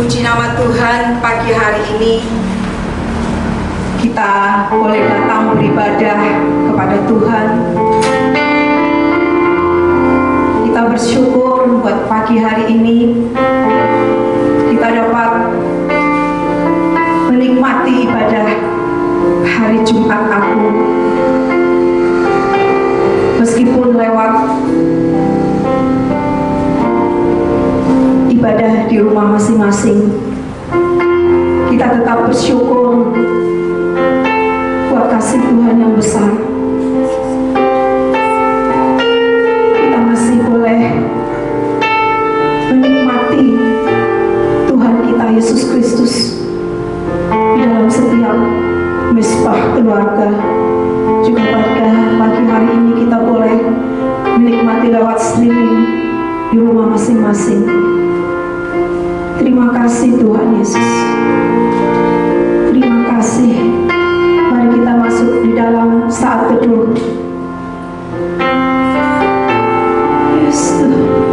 Puji nama Tuhan, pagi hari ini kita boleh datang beribadah kepada Tuhan. Kita bersyukur buat pagi hari ini kita dapat menikmati ibadah hari Jumat Agung. Meskipun lewat ibadah di rumah masing-masing, kita tetap bersyukur buat kasih Tuhan yang besar. Kita masih boleh menikmati Tuhan kita Yesus Kristus di dalam setiap mesbah keluarga. Juga pada pagi hari ini kita boleh menikmati lewat streaming di rumah masing-masing. Terima kasih Tuhan Yesus. Terima kasih. Mari kita masuk di dalam saat teduh. Yes, Tuhan.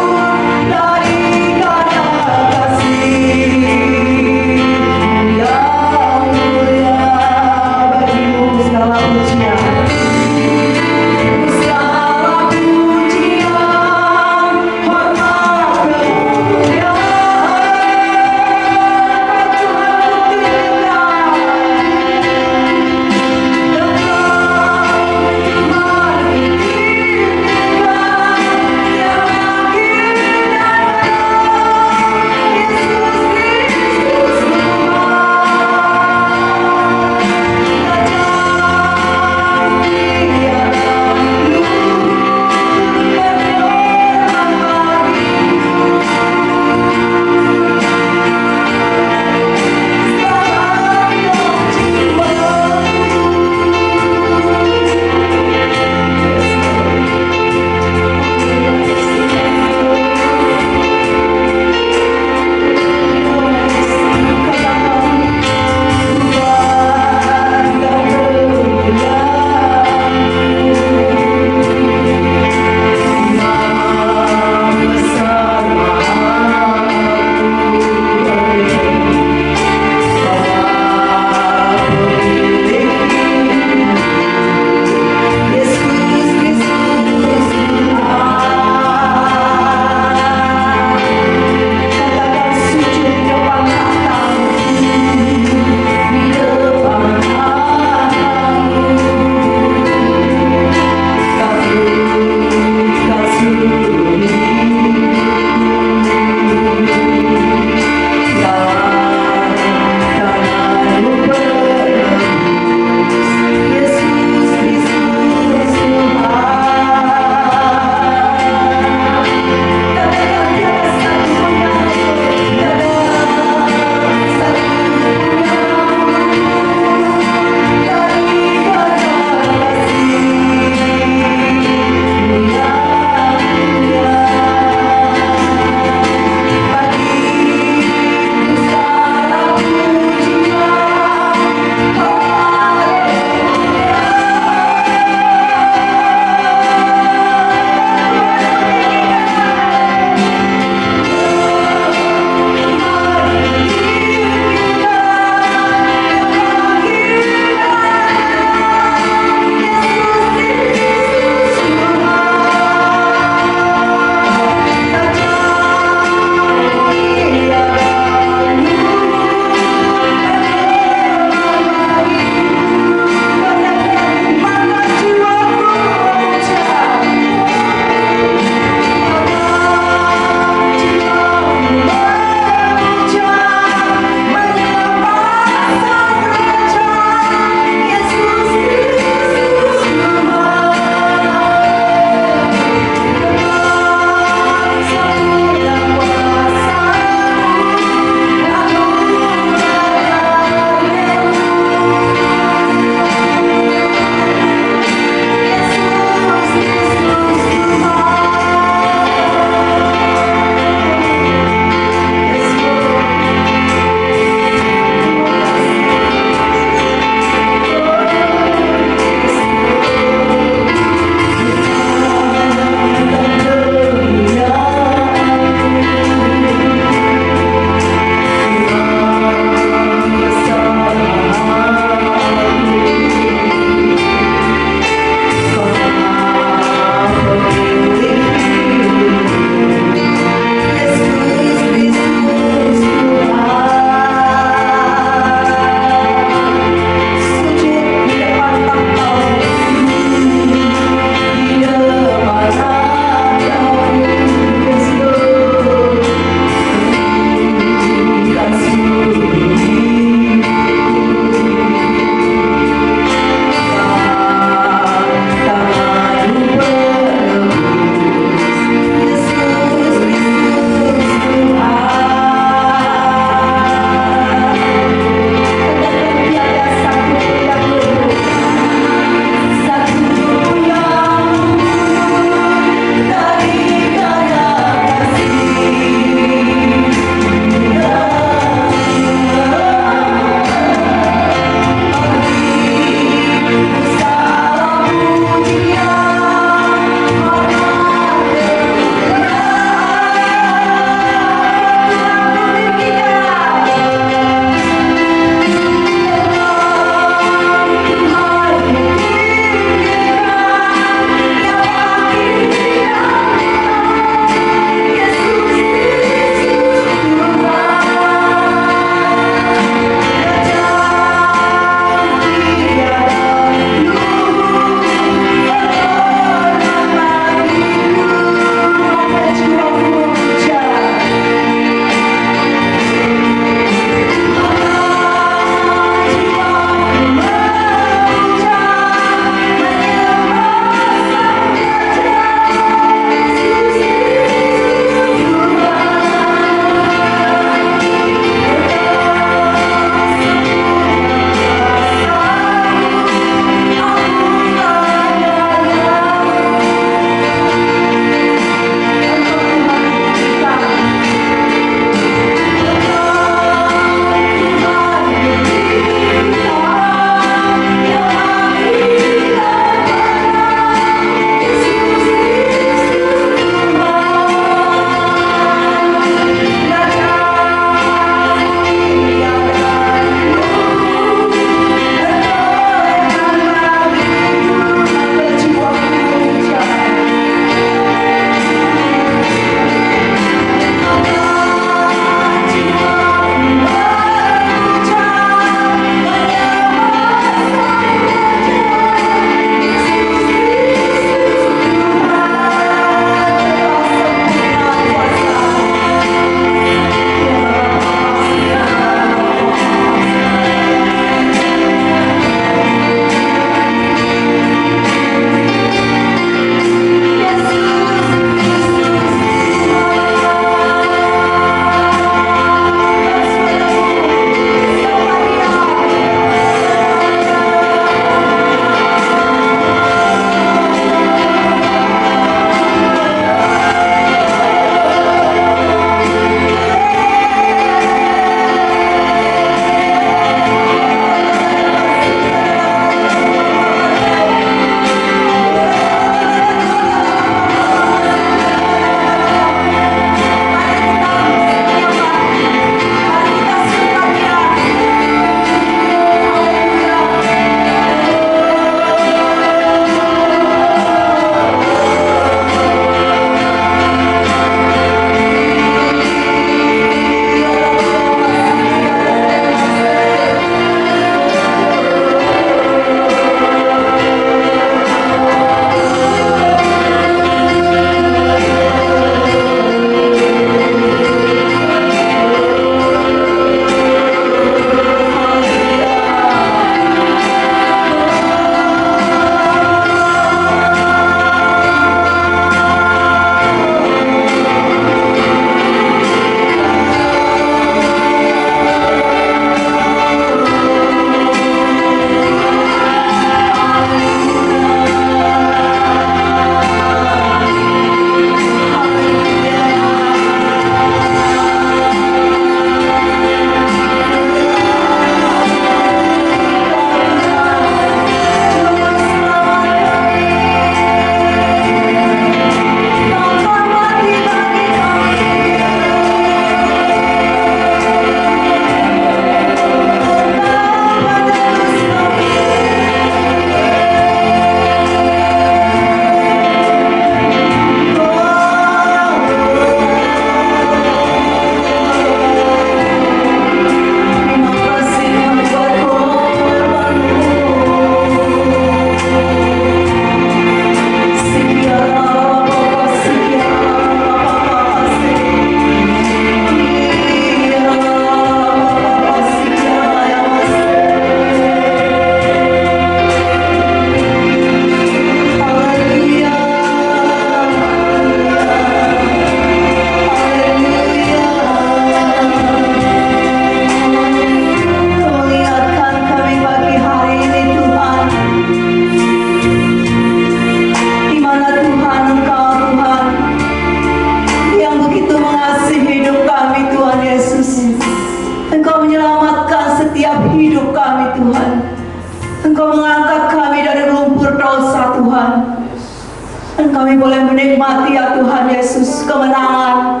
kami boleh menikmati ya Tuhan Yesus kemenangan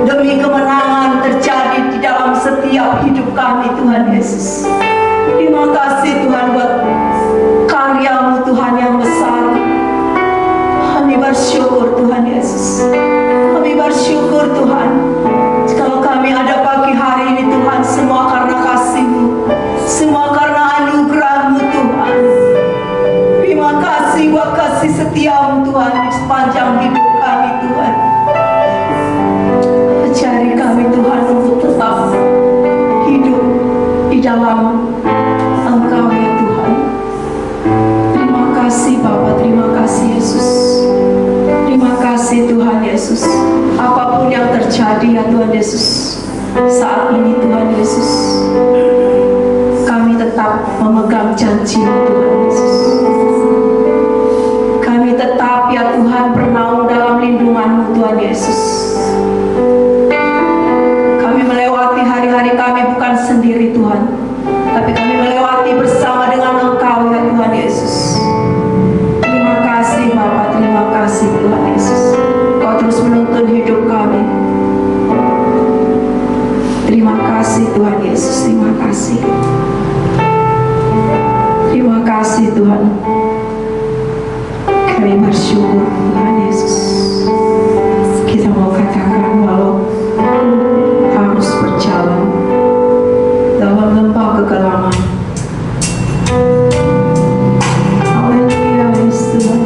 demi kemenangan terjadi di dalam setiap hidup kami Tuhan Yesus. Terima kasih Tuhan buat karya-Mu Tuhan yang besar. Kami bersyukur Tuhan Yesus. Kami bersyukur Tuhan. Kalau kami ada pagi hari ini Tuhan, semua karena kasih-Mu, semua karena anugerah-Mu Tuhan. Terima kasih buat kasih setia-Mu Tuhan di sepanjang hidup kami Tuhan. Ajari kami Tuhan untuk tetap hidup di dalam Engkau ya Tuhan. Terima kasih Bapa, terima kasih Yesus. Terima kasih Tuhan Yesus. Apapun yang terjadi ya Tuhan Yesus, saat ini Tuhan Yesus, kami tetap memegang janji-Mu Tuhan Yesus. Kami tetap ya Tuhan bernaung dalam lindungan-Mu Tuhan Yesus. Kami melewati hari-hari kami bukan sendiri Tuhan, tapi kami melewati bersama dengan Engkau ya Tuhan Yesus. Terima kasih Bapa, terima kasih Tuhan Yesus. Kau terus menuntun hidup kami. Terima kasih Tuhan Yesus, terima kasih. Terima kasih Tuhan. Kami bersyukur Tuhan Yesus. Kita mau katakan walau harus berjalan dalam lembah kegelapan. Haleluya, Yesus Tuhan.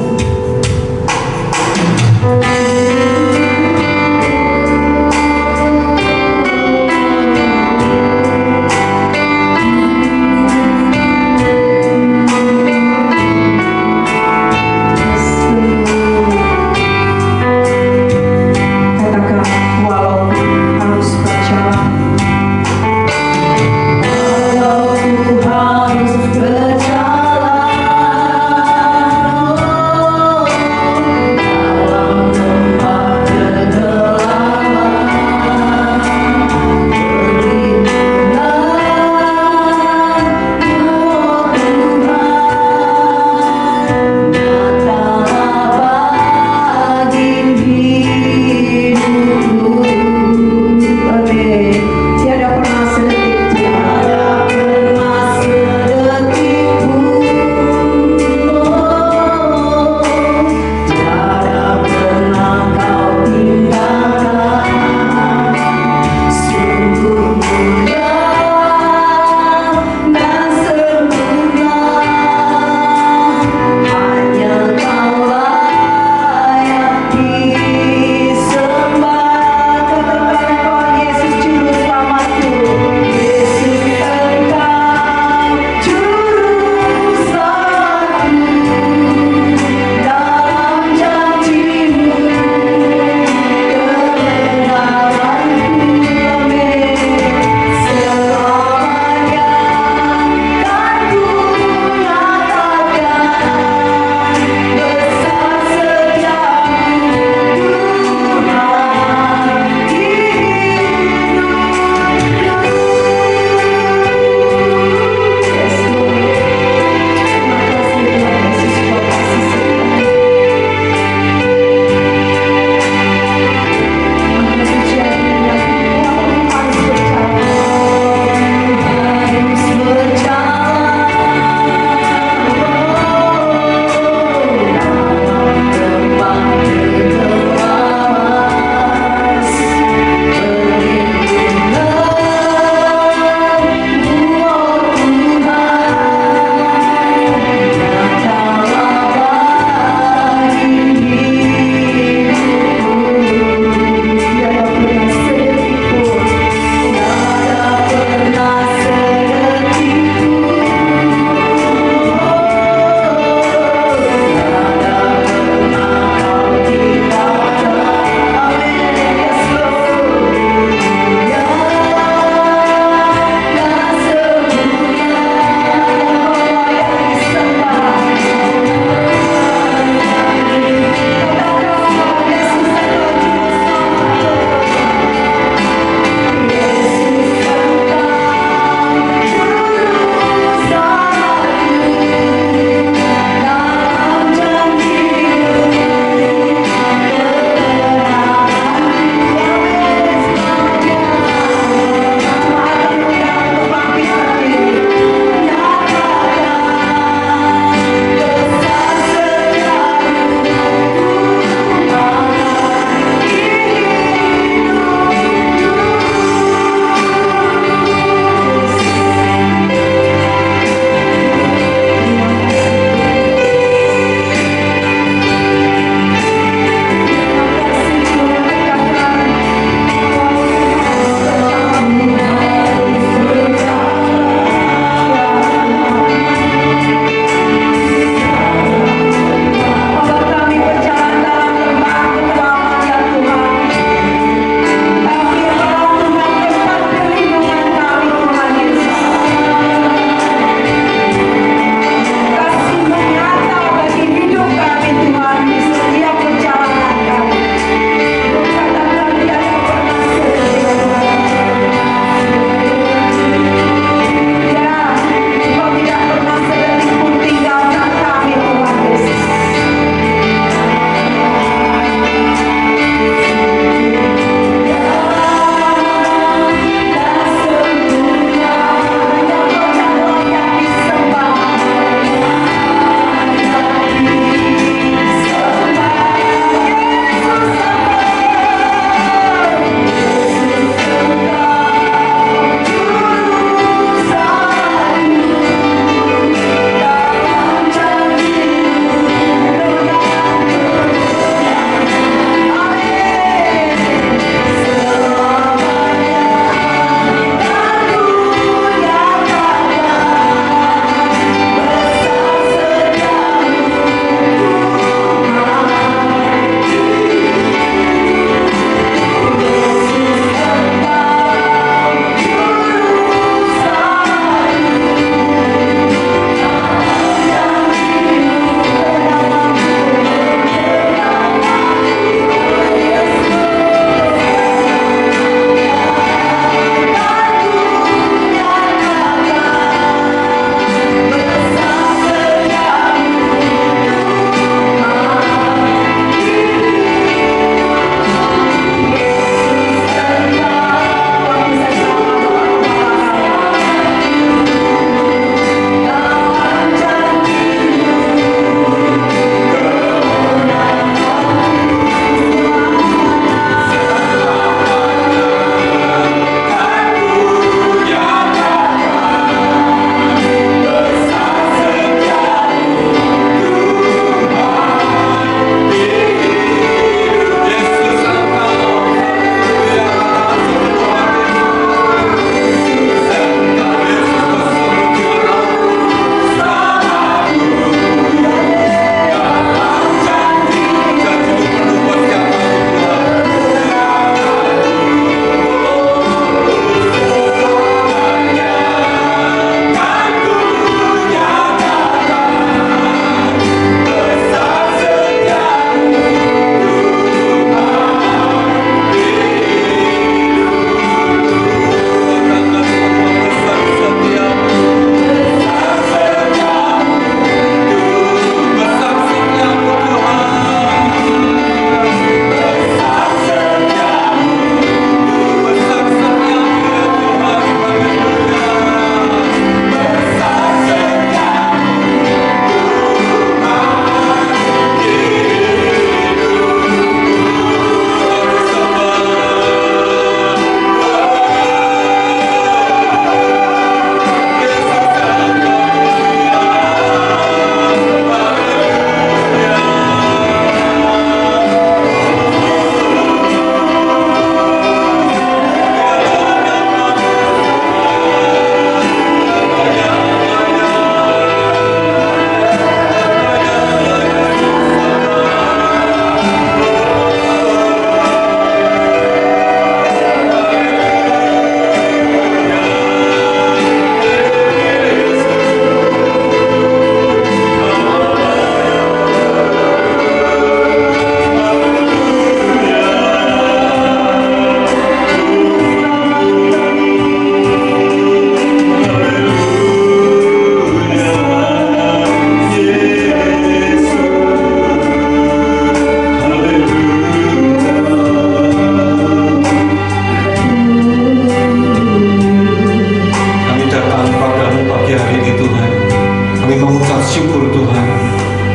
mengucap syukur Tuhan,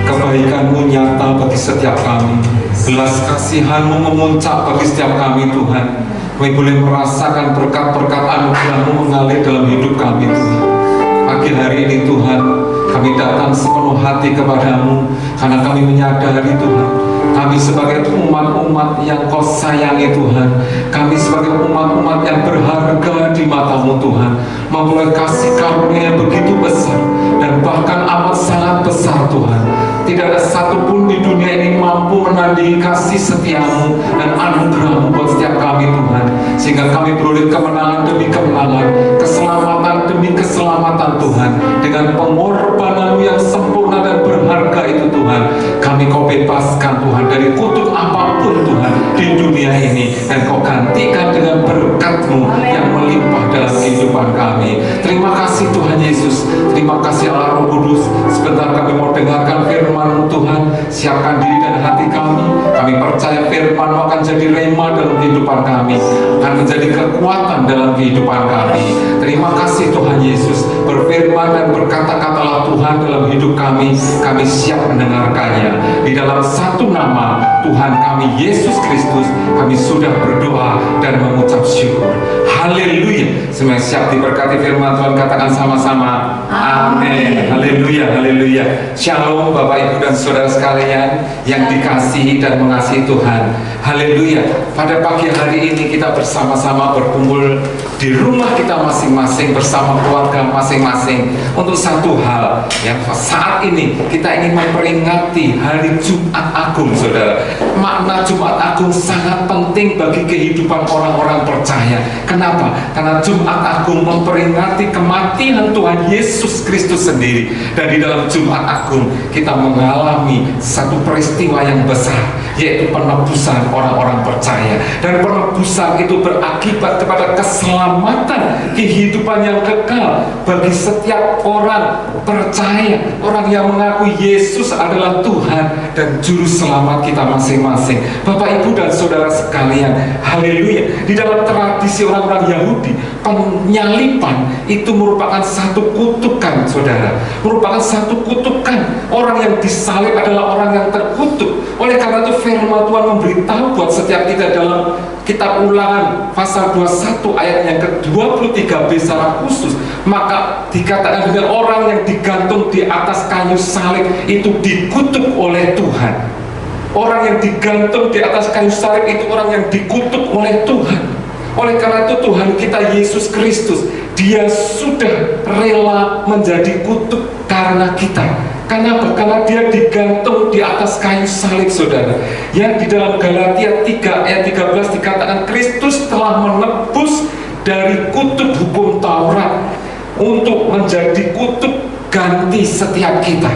kebaikan-Mu nyata bagi setiap kami, belas kasihan-Mu memuncak bagi setiap kami Tuhan. Kami boleh merasakan berkat-berkat anugerah-Mu mengalir dalam hidup kami Tuhan. Pagi hari ini Tuhan, kami datang sepenuh hati kepada-Mu karena kami menyadari Tuhan, kami sebagai umat-umat yang Kau sayangi Tuhan, kami sebagai umat-umat yang berharga di mata-Mu Tuhan, memperoleh kasih karunia yang begitu besar dan bahkan amat sangat besar Tuhan. Tidak ada satupun di dunia ini mampu menandingi kasih setia-Mu dan anugerah-Mu buat setiap kami Tuhan, sehingga kami beroleh kemenangan demi kemenangan, keselamatan demi keselamatan Tuhan. Dengan pengorbanan-Mu yang sempurna dan berharga itu Tuhan, kami Kau bebaskan Tuhan dari kutuk apapun Tuhan di dunia ini, dan Kau gantikan dengan berkat-Mu yang melimpah dalam kehidupan kami. Terima kasih Tuhan Yesus, terima kasih Allah Roh Kudus. Sebentar kami mau dengarkan firman-Mu Tuhan. Siapkan diri dan hati kami. Kami percaya firman-Mu akan jadi rema dalam kehidupan kami, akan menjadi kekuatan dalam kehidupan kami. Terima kasih Tuhan Yesus, berfirman dan berkata-katalah Tuhan dalam hidup kami. Kami siap mendengarkannya. Di dalam satu nama Tuhan kami Yesus Kristus, kami sudah berdoa dan mengucap syukur. Haleluya. Semua siap diberkati firman Tuhan, katakan sama-sama amin. Haleluya, haleluya. Shalom Bapak Ibu dan Saudara sekalian yang dikasihi dan mengasihi Tuhan. Haleluya. Pada pagi hari ini kita bersama-sama berkumpul di rumah kita masing-masing bersama keluarga masing-masing untuk satu hal. Yang saat ini kita ingin memperingati hari Jumat Agung, Saudara. Makna Jumat Agung sangat penting bagi kehidupan orang-orang percaya. Kenapa? Karena Jumat Agung memperingati kematian Tuhan Yesus Kristus sendiri. Dan di dalam Jumat Agung kita mengalami satu peristiwa yang besar, yaitu penebusan orang-orang percaya. Dan penebusan itu berakibat kepada keselamatan, kehidupan yang kekal bagi setiap orang percaya, orang yang mengakui Yesus adalah Tuhan dan Juru Selamat kita masing-masing. Bapak Ibu dan Saudara sekalian, haleluya. Di dalam tradisi orang-orang Yahudi, penyaliban itu merupakan satu kutukan, Saudara. Merupakan satu kutukan. Orang yang disalib adalah orang yang terkutuk. Oleh karena itu firman Tuhan memberitahu buat setiap kita dalam kitab Ulangan pasal 21 ayat yang ke-23b secara khusus, maka dikatakan dengan orang yang digantung di atas kayu salib itu dikutuk oleh Tuhan. Orang yang digantung di atas kayu salib itu orang yang dikutuk oleh Tuhan. Oleh karena itu Tuhan kita Yesus Kristus, Dia sudah rela menjadi kutuk karena kita. Kenapa? Karena Dia digantung di atas kayu salib, Saudara. Yang di dalam Galatia 3 ayat 13 dikatakan Kristus telah menebus dari kutuk hukum Taurat untuk menjadi kutuk ganti setiap kita.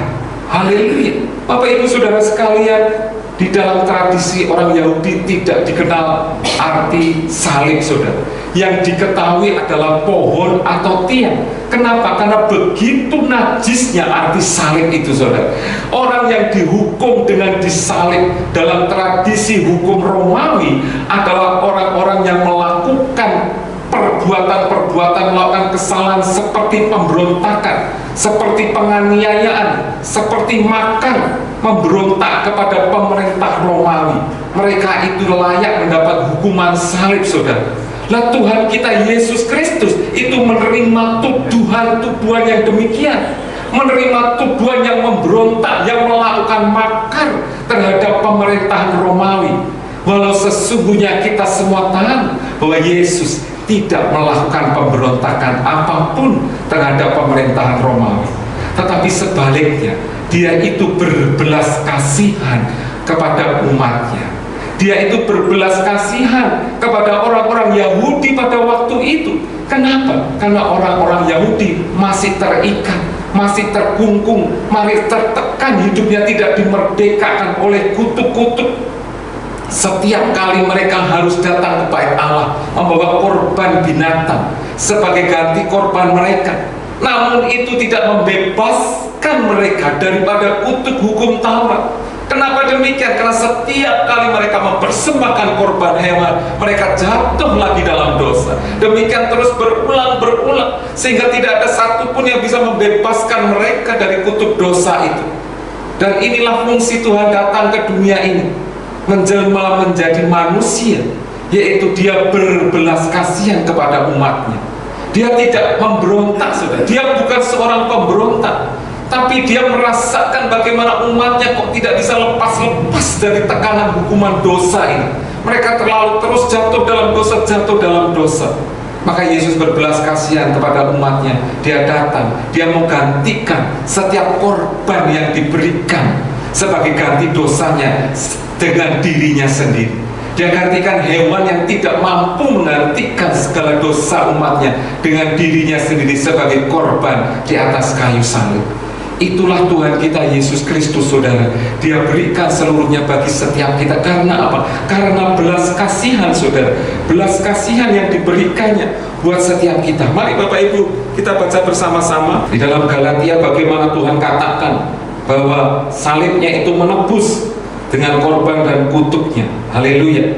Haleluya. Bapak Ibu Saudara sekalian, di dalam tradisi orang Yahudi tidak dikenal arti salib, Saudara. Yang diketahui adalah pohon atau tiang. Kenapa? Karena begitu najisnya arti salib itu, Saudara. Orang yang dihukum dengan disalib dalam tradisi hukum Romawi adalah orang-orang yang melakukan perbuatan-perbuatan, melakukan kesalahan seperti pemberontakan, seperti penganiayaan, seperti makar, memberontak kepada pemerintah Romawi. Mereka itu layak mendapat hukuman salib, Saudara. Lah Tuhan kita Yesus Kristus itu menerima tuduhan-tuduhan yang demikian, menerima tuduhan yang memberontak, yang melakukan makar terhadap pemerintahan Romawi. Walau sesungguhnya kita semua tahu bahwa Yesus tidak melakukan pemberontakan apapun terhadap pemerintahan Romawi, tetapi sebaliknya Dia itu berbelas kasihan kepada umatnya. Dia itu berbelas kasihan kepada orang-orang Yahudi pada waktu itu. Kenapa? Karena orang-orang Yahudi masih terikat, masih terkungkung, masih tertekan, hidupnya tidak dimerdekakan oleh kutuk-kutuk. Setiap kali mereka harus datang ke bait Allah membawa korban binatang sebagai ganti korban mereka. Namun itu tidak membebaskan mereka daripada kutuk hukum Taurat. Kenapa demikian? Karena setiap kali mereka mempersembahkan korban hewan, mereka jatuh lagi dalam dosa. Demikian terus berulang, sehingga tidak ada satupun yang bisa membebaskan mereka dari kutuk dosa itu. Dan inilah fungsi Tuhan datang ke dunia ini, menjelma menjadi manusia, yaitu Dia berbelas kasihan kepada umatnya. Dia tidak memberontak, saudara. Dia bukan seorang pemberontak, tapi Dia merasakan bagaimana umatnya kok tidak bisa lepas dari tekanan hukuman dosa ini. Mereka terlalu terus jatuh dalam dosa. Maka Yesus berbelas kasihan kepada umatnya. Dia datang, Dia mau gantikan setiap korban yang diberikan sebagai ganti dosanya dengan dirinya sendiri. Dia gantikan hewan yang tidak mampu menggantikan segala dosa umatnya dengan dirinya sendiri sebagai korban di atas kayu salib. Itulah Tuhan kita Yesus Kristus, saudara. Dia berikan seluruhnya bagi setiap kita. Karena apa? Karena belas kasihan, saudara. Belas kasihan yang diberikannya buat setiap kita. Mari Bapak Ibu kita baca bersama-sama di dalam Galatia bagaimana Tuhan katakan bahwa salibnya itu menebus dengan korban dan kutuknya. Haleluya.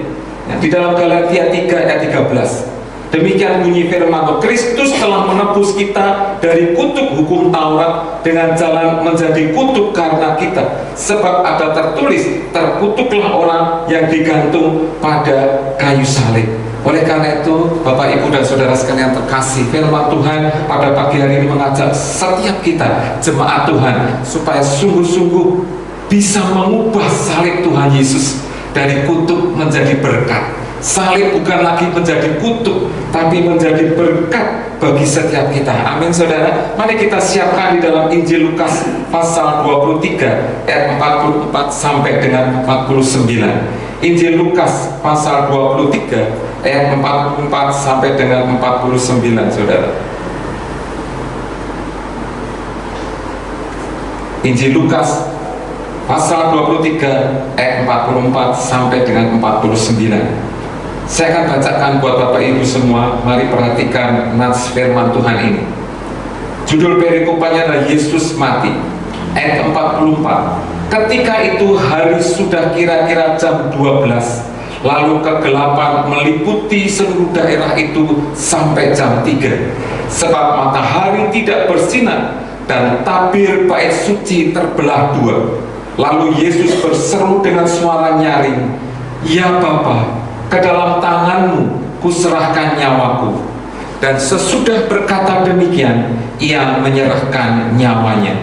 Di dalam Galatia 3 ayat 13. Demikian bunyi firman, Kristus telah menebus kita dari kutuk hukum Taurat dengan jalan menjadi kutuk karena kita. Sebab ada tertulis, terkutuklah orang yang digantung pada kayu salib. Oleh karena itu, Bapak, Ibu, dan saudara sekalian terkasih, firman Tuhan pada pagi hari ini mengajak setiap kita, jemaat Tuhan, supaya sungguh-sungguh bisa mengubah salib Tuhan Yesus dari kutuk menjadi berkat. Salib bukan lagi menjadi kutuk, tapi menjadi berkat bagi setiap kita. Amin, saudara. Mari kita siapkan di dalam Injil Lukas pasal 23 ayat 44 sampai dengan 49. Injil Lukas pasal 23 ayat 44 sampai dengan 49, saudara. Injil Lukas pasal 23 ayat 44 sampai dengan 49. Saya akan bacakan buat Bapak Ibu semua. Mari perhatikan nats firman Tuhan ini. Judul perikopannya adalah Yesus mati. Ayat 44. Ketika itu hari sudah kira-kira jam 12. Lalu kegelapan meliputi seluruh daerah itu sampai jam 3. Sebab matahari tidak bersinar dan tabir bait suci terbelah dua. Lalu Yesus berseru dengan suara nyaring, "Ya Bapa, ke dalam tanganmu kuserahkan nyawaku." Dan sesudah berkata demikian, ia menyerahkan nyawanya.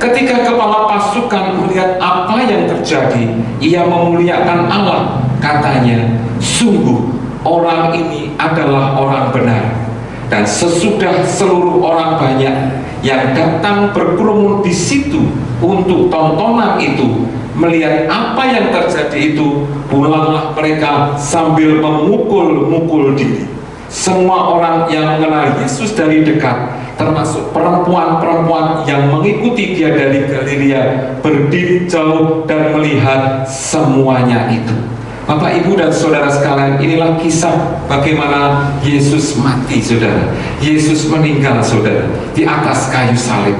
Ketika kepala pasukan melihat apa yang terjadi, ia memuliakan Allah. Katanya, "Sungguh orang ini adalah orang benar." Dan sesudah seluruh orang banyak yang datang berkerumun di situ untuk tontonan itu melihat apa yang terjadi itu, pulanglah mereka sambil memukul-mukul diri. Semua orang yang mengenal Yesus dari dekat, termasuk perempuan-perempuan yang mengikuti Dia dari Galilea, berdiri jauh dan melihat semuanya itu. Bapak, Ibu, dan saudara sekalian, inilah kisah bagaimana Yesus mati, saudara. Yesus meninggal, saudara, di atas kayu salib.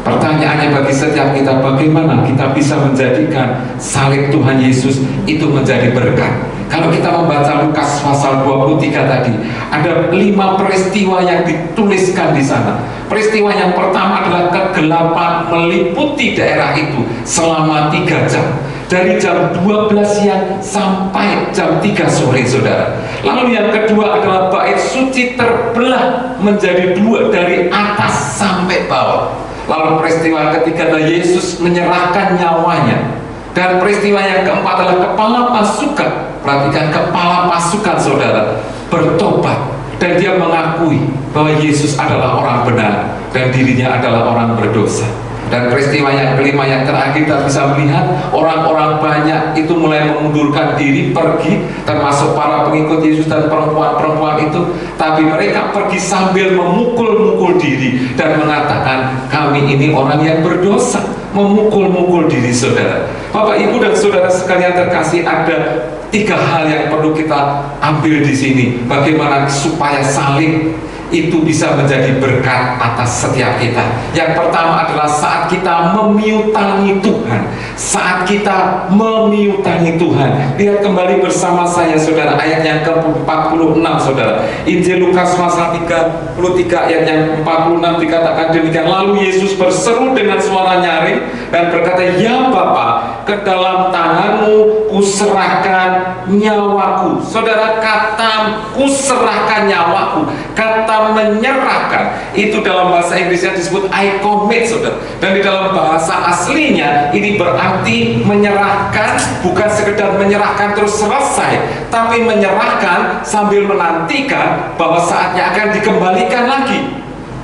Pertanyaannya bagi setiap kita, bagaimana kita bisa menjadikan salib Tuhan Yesus itu menjadi berkat? Kalau kita membaca Lukas pasal 23 tadi, ada 5 peristiwa yang dituliskan di sana. Peristiwa yang pertama adalah kegelapan meliputi daerah itu selama 3 jam. Dari jam 12 siang sampai jam 3 sore, saudara. Lalu yang kedua adalah bait suci terbelah menjadi 2 dari atas sampai bawah. Lalu peristiwa ketiga adalah Yesus menyerahkan nyawanya. Dan peristiwa yang keempat adalah kepala pasukan. Perhatikan, kepala pasukan, saudara, bertobat. Dan dia mengakui bahwa Yesus adalah orang benar dan dirinya adalah orang berdosa. Dan peristiwa yang kelima yang terakhir kita bisa melihat orang-orang banyak itu mulai mengundurkan diri pergi, termasuk para pengikut Yesus dan perempuan-perempuan itu. Tapi mereka pergi sambil memukul-mukul diri dan mengatakan, "Kami ini orang yang berdosa." Memukul-mukul diri, saudara. Bapak, Ibu, dan saudara sekalian terkasih, ada 3 hal yang perlu kita ambil di sini. Bagaimana supaya salib itu bisa menjadi berkat atas setiap kita. Yang pertama adalah saat saat kita memiutangi Tuhan. Saat kita memiutangi Tuhan. Lihat kembali bersama saya saudara, ayat yang ke-46 saudara. Injil Lukas pasal 33 ayat yang 46 dikatakan demikian. Lalu Yesus berseru dengan suara nyaring dan berkata, "Ya Bapa, ke dalam tanganmu kuserahkan nyawaku." Saudara, kata kuserahkan nyawaku, kata menyerahkan, itu dalam bahasa Inggrisnya disebut I commit saudara. Dan di dalam bahasa aslinya ini berarti menyerahkan, bukan sekedar menyerahkan terus selesai, tapi menyerahkan sambil menantikan bahwa saatnya akan dikembalikan lagi.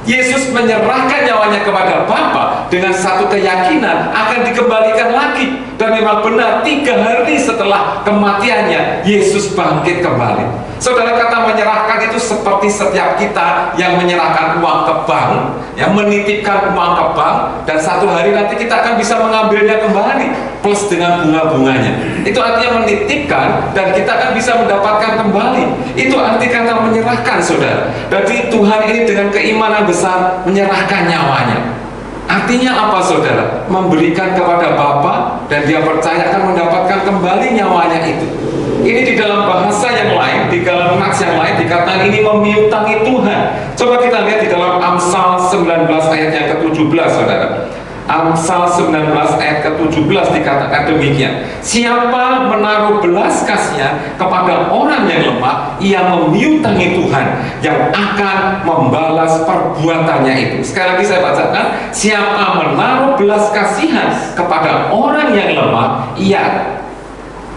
Yesus menyerahkan nyawanya kepada Bapa dengan satu keyakinan akan dikembalikan lagi. Dan memang benar, 3 hari setelah kematiannya Yesus bangkit kembali. Saudara, kata menyerahkan itu seperti setiap kita yang menyerahkan uang ke bank, yang menitipkan uang ke bank, dan satu hari nanti kita akan bisa mengambilnya kembali plus dengan bunga-bunganya. Itu artinya menitipkan dan kita akan bisa mendapatkan kembali. Itu arti kata menyerahkan saudara. Jadi Tuhan ini dengan keimanan besar menyerahkan nyawanya. Artinya apa saudara? Memberikan kepada Bapa dan dia percaya akan mendapatkan kembali nyawanya itu. Ini di dalam bahasa yang lain, di dalam nats yang lain dikatakan ini memiutangi Tuhan. Coba kita lihat di dalam Amsal 19 ayat yang ke-17 saudara. Amsal 19 ayat ke-17 dikatakan demikian. Siapa menaruh belas kasihnya kepada orang yang lemah, ia memiutangi Tuhan yang akan membalas perbuatannya itu. Sekali lagi saya bacakan. Siapa menaruh belas kasihan kepada orang yang lemah,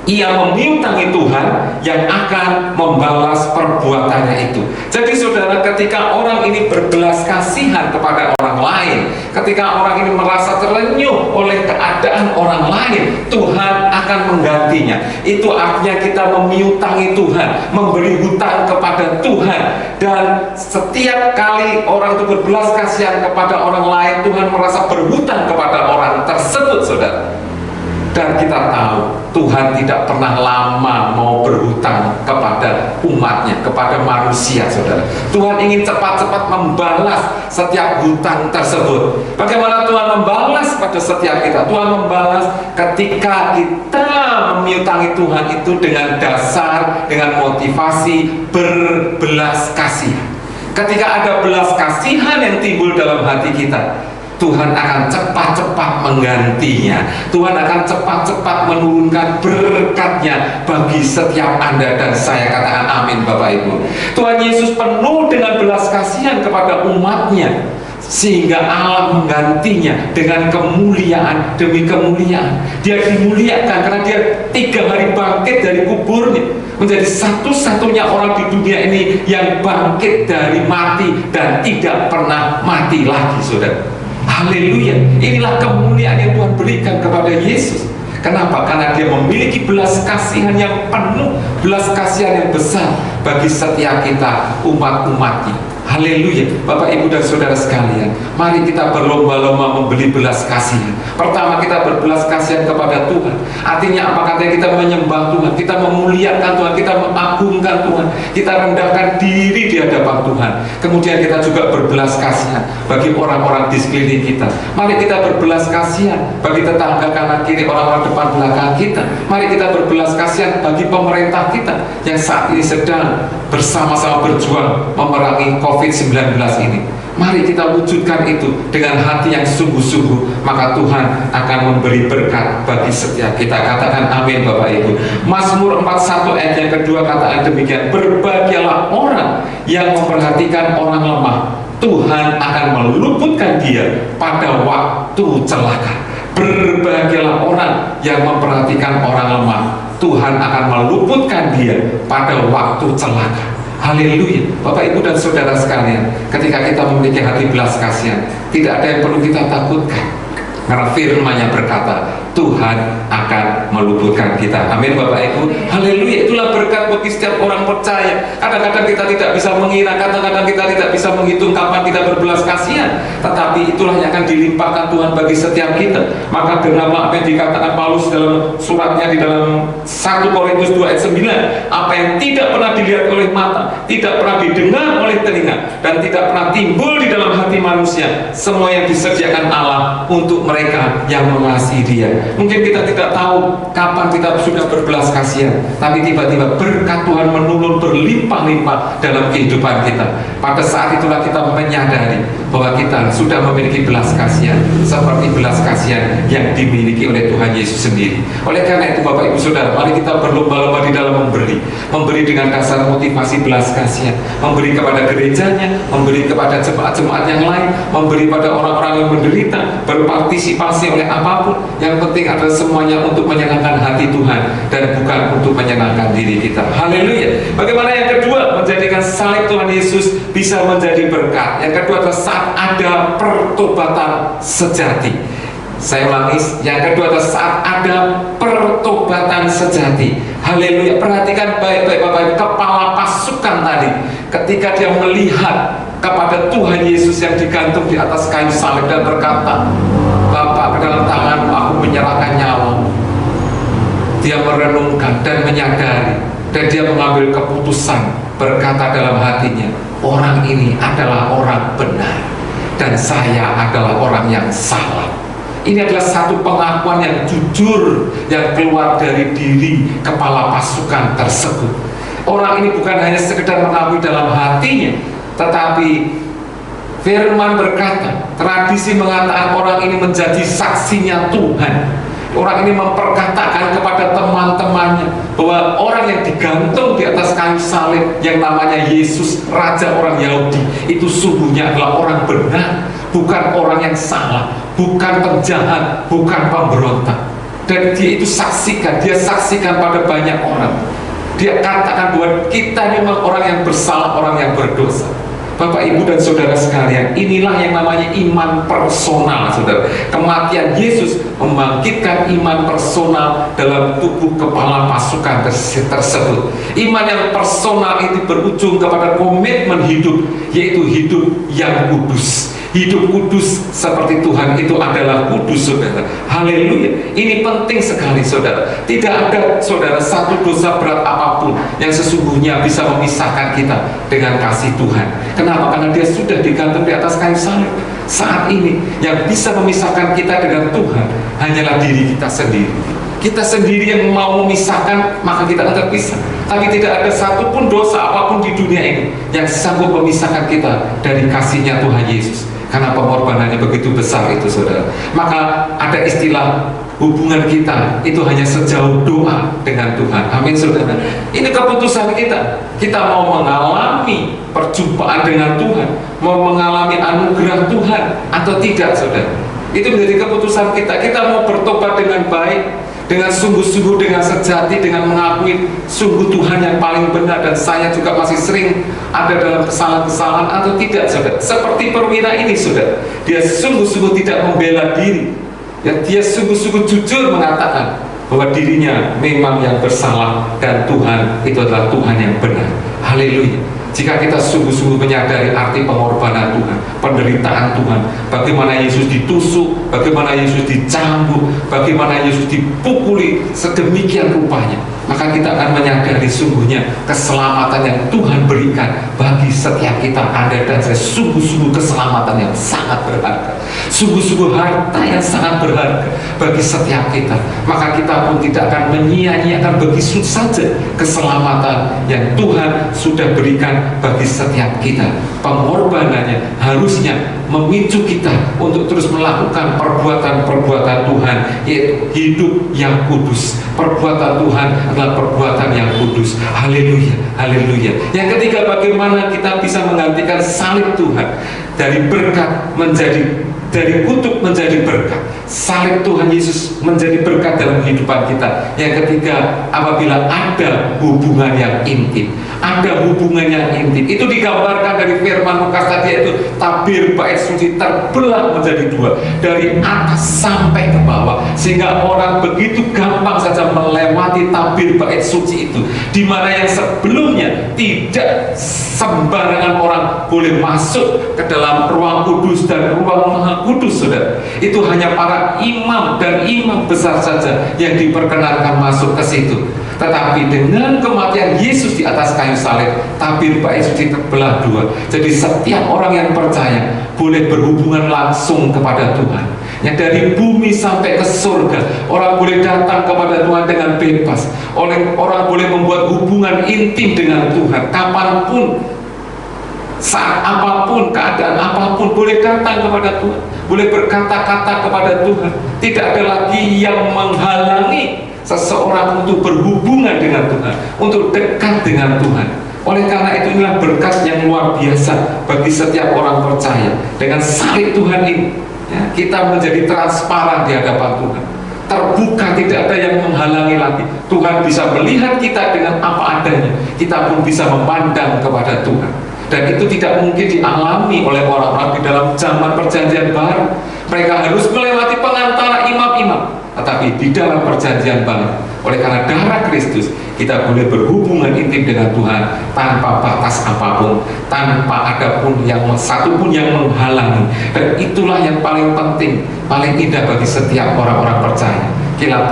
ia memiutangi Tuhan yang akan membalas perbuatannya itu. Jadi saudara, ketika orang ini berbelas kasihan kepada orang lain, ketika orang ini merasa terenyuh oleh keadaan orang lain, Tuhan akan menggantinya. Itu artinya kita memiutangi Tuhan, memberi hutang kepada Tuhan. Dan setiap kali orang itu berbelas kasihan kepada orang lain, Tuhan merasa berhutang kepada orang tersebut saudara. Dan kita tahu Tuhan tidak pernah lama mau berhutang kepada umatnya, kepada manusia saudara. Tuhan ingin cepat-cepat membalas setiap hutang tersebut. Bagaimana Tuhan membalas pada setiap kita? Tuhan membalas ketika kita memiutangi Tuhan itu dengan dasar, dengan motivasi berbelas kasihan. Ketika ada belas kasihan yang timbul dalam hati kita, Tuhan akan cepat-cepat menggantinya. Tuhan akan cepat-cepat menurunkan berkatnya bagi setiap Anda dan saya. Katakan amin Bapak Ibu. Tuhan Yesus penuh dengan belas kasihan kepada umatnya, sehingga Allah menggantinya dengan kemuliaan demi kemuliaan. Dia dimuliakan karena dia 3 hari bangkit dari kuburnya, menjadi satu-satunya orang di dunia ini yang bangkit dari mati dan tidak pernah mati lagi saudara. Haleluya. Inilah kemuliaan yang Tuhan berikan kepada Yesus. Kenapa? Karena dia memiliki belas kasihan yang penuh, belas kasihan yang besar bagi setiap kita umat-umatnya. Haleluya. Bapak Ibu dan saudara sekalian, mari kita berlomba-lomba membeli belas kasihan. Pertama, kita berbelas kasihan kepada Tuhan. Artinya apa? Katanya kita menyembah Tuhan, kita memuliakan Tuhan, kita mengagungkan Tuhan, kita rendahkan diri di hadapan Tuhan. Kemudian kita juga berbelas kasihan bagi orang-orang di sekeliling kita. Mari kita berbelas kasihan bagi tetangga kanan kiri, orang-orang depan belakang kita. Mari kita berbelas kasihan bagi pemerintah kita yang saat ini sedang bersama-sama berjuang memerangi COVID-19 ini. Mari kita wujudkan itu dengan hati yang sungguh-sungguh, maka Tuhan akan memberi berkat bagi setiap kita. Katakan amin Bapak Ibu. Mazmur 41 ayat yang kedua katakan demikian. Berbahagialah orang yang memperhatikan orang lemah, Tuhan akan meluputkan dia pada waktu celaka. Berbahagialah orang yang memperhatikan orang lemah, Tuhan akan meluputkan dia pada waktu celaka. Haleluya. Bapak Ibu dan saudara sekalian, ketika kita memiliki hati belas kasihan, tidak ada yang perlu kita takutkan. Karena firman-Nya berkata, Tuhan akan meluputkan kita. Amin Bapak Ibu. Haleluya. Itulah berkat bagi setiap orang percaya. Kadang-kadang kita tidak bisa mengira, kadang-kadang kita tidak bisa menghitung kapan kita berbelas kasihan, tetapi itulah yang akan dilimpahkan Tuhan bagi setiap kita. Maka dengan apa yang dikatakan Paulus dalam suratnya di dalam 1 Korintus 2 ayat 9, apa yang tidak pernah dilihat oleh mata, tidak pernah didengar oleh telinga, dan tidak pernah timbul di dalam hati manusia, semua yang disediakan Allah untuk mereka yang mengasihi Dia. Mungkin kita tidak tahu kapan kita sudah berbelas kasihan, tapi tiba-tiba berkat Tuhan menurun berlimpah-limpah dalam kehidupan kita. Pada saat itulah kita menyadari bahwa kita sudah memiliki belas kasihan seperti belas kasihan yang dimiliki oleh Tuhan Yesus sendiri. Oleh karena itu Bapak Ibu Saudara, mari kita berlomba-lomba di dalam memberi dengan dasar motivasi belas kasihan, memberi kepada gerejanya, memberi kepada jemaat-jemaat yang lain, memberi pada orang-orang yang menderita, berpartisipasi oleh apapun. Yang penting adalah semuanya untuk menyenangkan hati Tuhan dan bukan untuk menyenangkan diri kita. Haleluya. Bagaimana yang kedua menjadikan salib Tuhan Yesus bisa menjadi berkat? Yang kedua adalah saat ada pertobatan sejati. Saya ulangi, yang kedua adalah saat ada pertobatan sejati. Haleluya. Perhatikan baik-baik Bapak Ibu, kepala pasukan tadi ketika dia melihat kepada Tuhan Yesus yang digantung di atas kayu salib dan berkata, Bapa, ke dalam tangan-Mu aku menyerahkan nyawa. Dia merenungkan dan menyadari, dan dia mengambil keputusan, berkata dalam hatinya, orang ini adalah orang benar dan saya adalah orang yang salah. Ini adalah satu pengakuan yang jujur yang keluar dari diri kepala pasukan tersebut. Orang ini bukan hanya sekedar mengakui dalam hatinya, tetapi firman berkata, tradisi mengatakan orang ini menjadi saksinya Tuhan. Orang ini memperkatakan kepada teman-temannya bahwa orang yang digantung di atas kayu salib yang namanya Yesus, Raja orang Yahudi, itu sungguhnya adalah orang benar, bukan orang yang salah, bukan penjahat, bukan pemberontak. Dan dia itu saksikan, dia saksikan pada banyak orang. Dia katakan bahwa kita memang orang yang bersalah, orang yang berdosa. Bapak, Ibu, dan Saudara sekalian, inilah yang namanya iman personal, Saudara. Kematian Yesus membangkitkan iman personal dalam tubuh kepala pasukan tersebut. Iman yang personal itu berujung kepada komitmen hidup, yaitu hidup yang kudus. Hidup kudus seperti Tuhan itu adalah kudus, Saudara. Haleluya. Ini penting sekali, Saudara. Tidak ada, Saudara, satu dosa berat apapun yang sesungguhnya bisa memisahkan kita dengan kasih Tuhan. Kenapa? Karena dia sudah digantung di atas kayu salib. Saat ini yang bisa memisahkan kita dengan Tuhan hanyalah diri kita sendiri. Kita sendiri yang mau memisahkan, maka kita akan terpisah. Tapi tidak ada satupun dosa apapun di dunia ini yang sanggup memisahkan kita dari kasihnya Tuhan Yesus. Karena pengorbanannya begitu besar itu, Saudara. Maka ada istilah hubungan kita itu hanya sejauh doa dengan Tuhan. Amin, Saudara. Ini keputusan kita. Kita mau mengalami perjumpaan dengan Tuhan, mau mengalami anugerah Tuhan atau tidak, Saudara. Itu menjadi keputusan kita. Kita mau bertobat dengan baik, dengan sungguh-sungguh, dengan sejati, dengan mengakui sungguh Tuhan yang paling benar dan saya juga masih sering ada dalam kesalahan-kesalahan atau tidak, Saudara. Seperti perwira ini, Saudara, dia sungguh-sungguh tidak membela diri, ya, dia sungguh-sungguh jujur mengatakan bahwa dirinya memang yang bersalah dan Tuhan itu adalah Tuhan yang benar. Haleluya. Jika kita sungguh-sungguh menyadari arti pengorbanan Tuhan, penderitaan Tuhan, bagaimana Yesus ditusuk, bagaimana Yesus dicambuk, bagaimana Yesus dipukuli sedemikian rupanya, maka kita akan menyadari sungguhnya keselamatan yang Tuhan berikan bagi setiap kita, Anda dan saya. Sungguh-sungguh keselamatan yang sangat berharga, sungguh-sungguh harta yang sangat berharga bagi setiap kita. Maka kita pun tidak akan menyia-nyiakan begitu saja keselamatan yang Tuhan sudah berikan bagi setiap kita. Pengorbanannya harusnya memicu kita untuk terus melakukan perbuatan-perbuatan Tuhan, yaitu hidup yang kudus. Perbuatan Tuhan adalah perbuatan yang kudus. Haleluya, haleluya. Yang ketiga, bagaimana kita bisa menggantikan salib Tuhan dari berkat menjadi, dari kutuk menjadi berkat. Salib Tuhan Yesus menjadi berkat dalam kehidupan kita. Yang ketiga, apabila ada hubungan yang intim, ada hubungan yang intim. Itu digambarkan dari firman Lukas tadi, yaitu tabir bait suci terbelah menjadi dua dari atas sampai ke bawah, sehingga orang begitu gampang saja melewati tabir bait suci itu, di mana yang sebelumnya tidak sembarangan orang boleh masuk ke dalam ruang kudus dan ruang maha kudus, saudara. Itu hanya para imam dan imam besar saja yang diperkenankan masuk ke situ. Tetapi dengan kematian Yesus di atas kayu salib, tabir bait suci terbelah dua. Jadi setiap orang yang percaya boleh berhubungan langsung kepada Tuhan. Yang dari bumi sampai ke surga, orang boleh datang kepada Tuhan dengan bebas. Orang boleh membuat hubungan intim dengan Tuhan kapanpun, saat apapun, keadaan apapun, boleh datang kepada Tuhan, boleh berkata-kata kepada Tuhan. Tidak ada lagi yang menghalangi seseorang untuk berhubungan dengan Tuhan, untuk dekat dengan Tuhan. Oleh karena itu, inilah berkat yang luar biasa bagi setiap orang percaya. Dengan salib Tuhan ini, ya, kita menjadi transparan di hadapan Tuhan, terbuka, tidak ada yang menghalangi lagi. Tuhan bisa melihat kita dengan apa adanya, kita pun bisa memandang kepada Tuhan. Dan itu tidak mungkin dialami oleh orang-orang di dalam zaman perjanjian baru. Mereka harus melewati pengantara imam-imam. Tetapi di dalam perjanjian baru, oleh karena darah Kristus, kita boleh berhubungan intim dengan Tuhan tanpa batas apapun, tanpa ada pun yang satupun yang menghalangi. Dan itulah yang paling penting, paling indah bagi setiap orang-orang percaya. Kita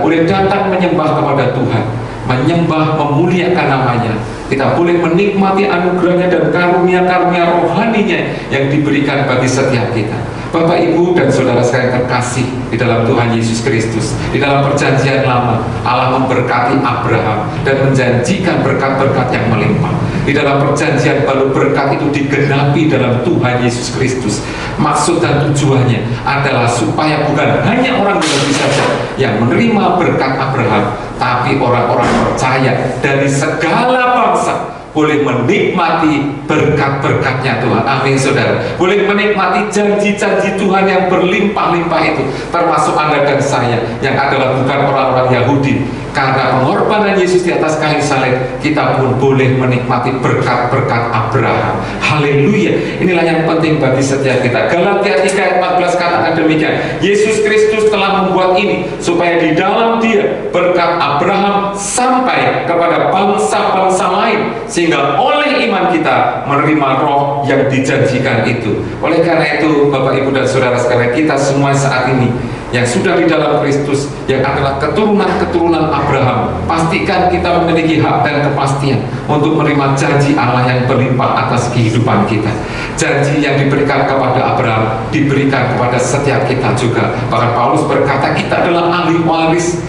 boleh datang menyembah kepada Tuhan, menyembah, memuliakan namanya. Kita boleh menikmati anugerahnya dan karunia-karunia rohaninya yang diberikan bagi setiap kita. Bapak, Ibu, dan saudara sekalian terkasih di dalam Tuhan Yesus Kristus, di dalam perjanjian lama, Allah memberkati Abraham dan menjanjikan berkat-berkat yang melimpah. Di dalam perjanjian baru, berkat itu digenapi dalam Tuhan Yesus Kristus. Maksud dan tujuannya adalah supaya bukan hanya orang Yahudi saja yang menerima berkat Abraham, tapi orang-orang percaya dari segala bangsa boleh menikmati berkat-berkatnya Tuhan. Amin, saudara. Boleh menikmati janji-janji Tuhan yang berlimpah-limpah itu, termasuk Anda dan saya yang adalah bukan orang-orang Yahudi. Karena pengorbanan Yesus di atas kayu salib, kita pun boleh menikmati berkat-berkat Abraham. Haleluya. Inilah yang penting bagi setiap kita. Galatia 3 ayat 14 katakan demikian, Yesus Kristus telah membuat ini supaya di dalam Dia berkat Abraham sampai kepada bangsa-bangsa lain, sehingga oleh iman kita menerima roh yang dijanjikan itu. Oleh karena itu, Bapak, Ibu, dan saudara sekalian, kita semua saat ini yang sudah di dalam Kristus, yang adalah keturunan-keturunan Abraham, pastikan kita memiliki hak dan kepastian untuk menerima janji Allah yang berlimpah atas kehidupan kita. Janji yang diberikan kepada Abraham diberikan kepada setiap kita juga. Bahkan Paulus berkata kita adalah ahli waris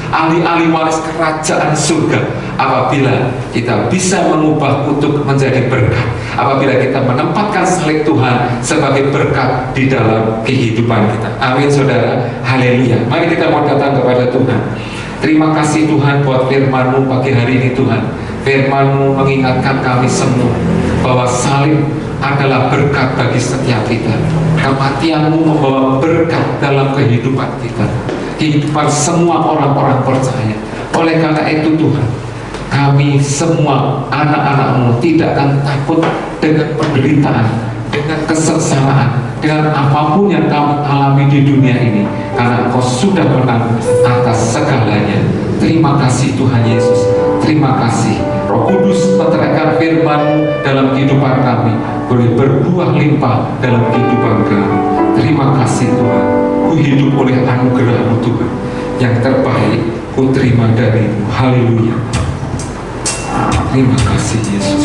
kerajaan surga apabila kita bisa mengubah untuk menjadi berkat, apabila kita menempatkan salib Tuhan sebagai berkat di dalam kehidupan kita. Amin, saudara. Haleluya. Mari kita mau datang kepada Tuhan. Terima kasih Tuhan buat firman-Mu pagi hari ini Tuhan. Firman-Mu mengingatkan kami semua bahwa salib adalah berkat bagi setiap kita. Kematian-Mu membawa berkat dalam kehidupan kita, kehidupan semua orang-orang percaya. Oleh karena itu Tuhan, kami semua anak-anak-Mu tidak akan takut dengan penderitaan, dengan kesengsaraan, dengan apapun yang kami alami di dunia ini, karena Engkau sudah menang atas segalanya. Terima kasih Tuhan Yesus. Terima kasih Roh Kudus, meteraikan firman-Mu dalam kehidupan kami, boleh berbuah limpah dalam kehidupan kami. Terima kasih Tuhan. Ku hidup oleh anugerah-Mu Tuhan. Yang terbaik ku terima dari-Mu. Haleluya. Terima kasih Yesus.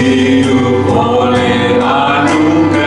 Hidup oleh anugerah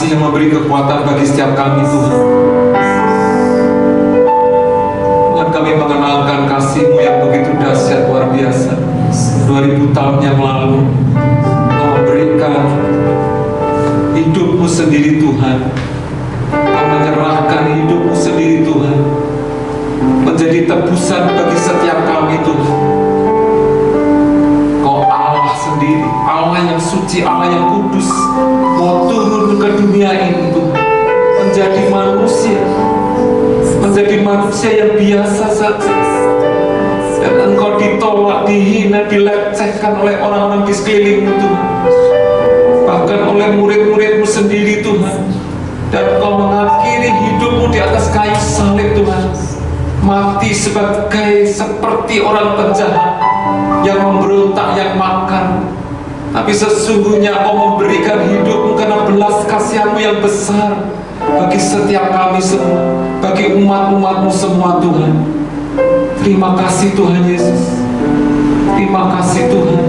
kasih yang memberi kekuatan bagi setiap kami Tuhan. Tuhan, kami mengenalkan kasih-Mu yang begitu dahsyat, luar biasa. 2000 tahun yang lalu Kau memberikan hidup-Mu sendiri Tuhan. Kau menyerahkan hidup-Mu sendiri Tuhan, menjadi tebusan bagi setiap kami Tuhan. Kau Allah sendiri, Allah yang suci, Allah yang kudus, mau turun ke dunia ini Tuhan, menjadi manusia yang biasa saja. Dan Engkau ditolak, dihina, dilecehkan oleh orang-orang di sekelilingmu Tuhan, bahkan oleh murid-murid-Mu sendiri Tuhan. Dan Engkau mengakhiri hidup-Mu di atas kayu salib Tuhan, mati seperti orang penjahat yang memberontak, yang makar. Tapi sesungguhnya Kau memberikan hidup-Mu karena belas kasihan-Mu yang besar bagi setiap kami semua, bagi umat-umat-Mu semua Tuhan. Terima kasih Tuhan Yesus. Terima kasih Tuhan,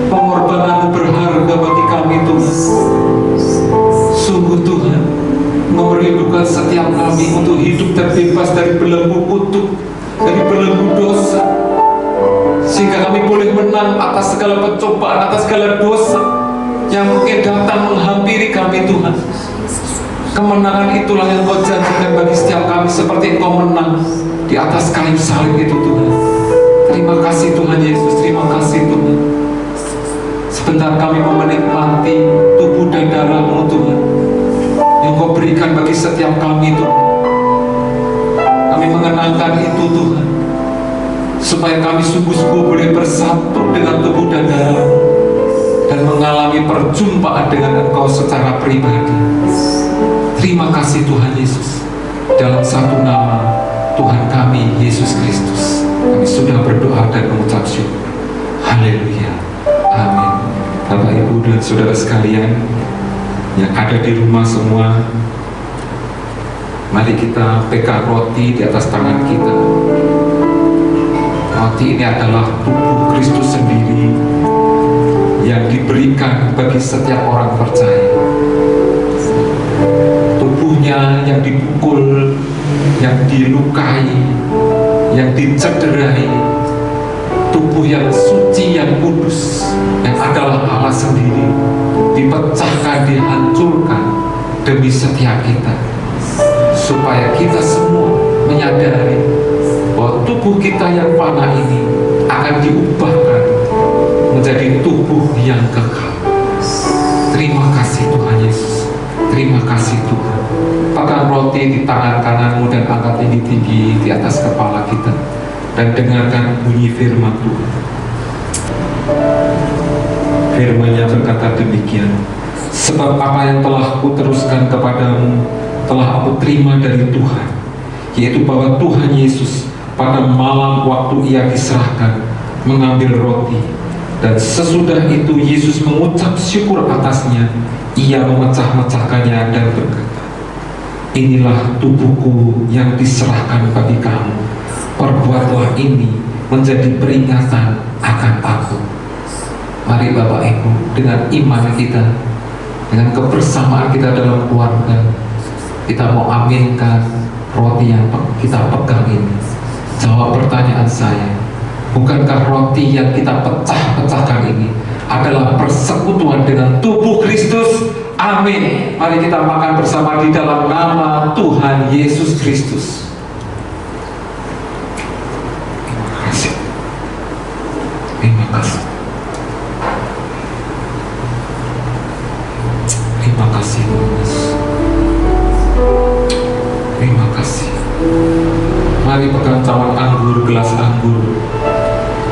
pengorbanan-Mu berharga bagi kami Tuhan. Sungguh Tuhan, merindukan setiap kami untuk hidup terbebas dari belenggu kutuk, dari belenggu dosa, sehingga kami boleh menang atas segala pencobaan, atas segala dosa yang mungkin datang menghampiri kami Tuhan. Kemenangan itulah yang Kau janjikan bagi setiap kami, seperti Engkau menang di atas kayu salib itu Tuhan. Terima kasih Tuhan Yesus, terima kasih Tuhan. Sebentar kami mau menikmati tubuh dan darah-Mu Tuhan, yang Kau berikan bagi setiap kami Tuhan. Kami mengenangkan itu Tuhan, supaya kami sungguh-sungguh boleh bersatu dengan tubuh dan darah-Mu dan mengalami perjumpaan dengan Engkau secara pribadi. Terima kasih Tuhan Yesus. Dalam satu nama Tuhan kami Yesus Kristus, kami sudah berdoa dan mengucap syukur. Haleluya, amin. Bapak, Ibu, dan saudara sekalian yang ada di rumah semua, mari kita pegang roti di atas tangan kita. Roti ini adalah tubuh Kristus sendiri yang diberikan bagi setiap orang percaya. Tubuhnya yang dipukul, yang dilukai, yang dicederai, tubuh yang suci, yang kudus, yang adalah Allah sendiri, dipecahkan, dihancurkan demi setiap kita, supaya kita semua menyadari bahwa tubuh kita yang fana ini akan diubahkan menjadi tubuh yang kekal. Terima kasih Tuhan Yesus, terima kasih Tuhan. Pegang roti di tangan kananmu dan angkat tinggi-tinggi di atas kepala kita, dan dengarkan bunyi firman Tuhan. Firman-Nya berkata demikian, sebab apa yang telah kuteruskan kepadamu telah aku terima dari Tuhan, yaitu bahwa Tuhan Yesus pada malam waktu Ia diserahkan mengambil roti, dan sesudah itu Yesus mengucap syukur atasnya, Ia memecah-mecahkannya dan berkata, inilah tubuhku yang diserahkan bagi kamu, perbuatlah ini menjadi peringatan akan aku. Mari Bapak Ibu, dengan iman kita, dengan kebersamaan kita dalam keluarga, kita mau aminkan roti yang kita pegang ini. Jawab pertanyaan saya, bukankah roti yang kita pecah-pecahkan ini adalah persekutuan dengan tubuh Kristus? Amin. Mari kita makan bersama di dalam nama Tuhan Yesus Kristus. Terima kasih. Terima kasih. Terima kasih Yesus. Terima kasih. Mari pegang cawan anggur, gelas anggur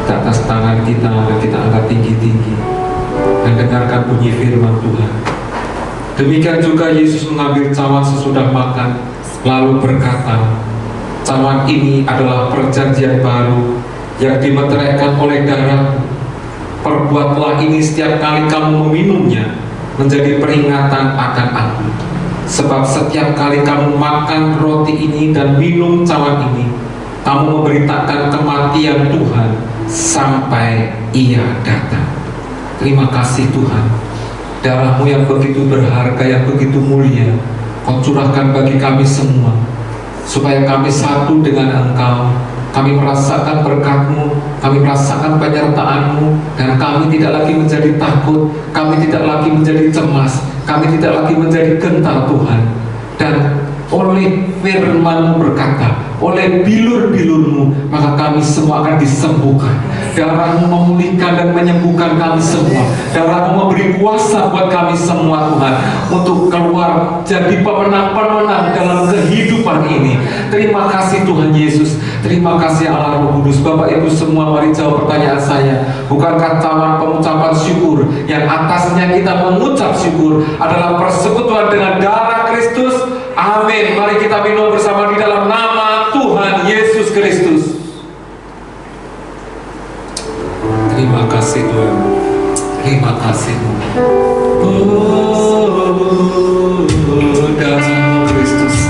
di atas tangan kita, dan kita angkat tinggi-tinggi dan dengarkan bunyi firman Tuhan. Demikian juga Yesus mengambil cawan sesudah makan, lalu berkata, cawan ini adalah perjanjian baru yang dimeteraikan oleh darahku. Perbuatlah ini setiap kali kamu meminumnya menjadi peringatan akan aku. Sebab setiap kali kamu makan roti ini dan minum cawan ini, kamu memberitakan kematian Tuhan sampai Ia datang. Terima kasih Tuhan. Darah-Mu yang begitu berharga, yang begitu mulia, Kau curahkan bagi kami semua, supaya kami satu dengan Engkau. Kami merasakan berkat-Mu, kami merasakan penyertaan-Mu, dan kami tidak lagi menjadi takut, kami tidak lagi menjadi cemas, kami tidak lagi menjadi gentar Tuhan. Dan oleh firman-Mu berkata, oleh bilur-bilur-Mu, maka kami semua akan disembuhkan. Darah-Mu memulihkan dan menyembuhkan kami semua. Darah-Mu memberi kuasa buat kami semua Tuhan, untuk keluar jadi pemenang-pemenang dalam kehidupan ini. Terima kasih Tuhan Yesus, terima kasih Allah Roh Kudus. Bapak Ibu semua, mari jawab pertanyaan saya. Bukankah taman pengucapan syukur yang atasnya kita mengucap syukur adalah persekutuan dengan darah Kristus? Amin. Mari kita minum bersama di dalam nama Tuhan Yesus Kristus. Terima kasih Tuhan, terima kasih Tuhan. Oh, darah Kristus.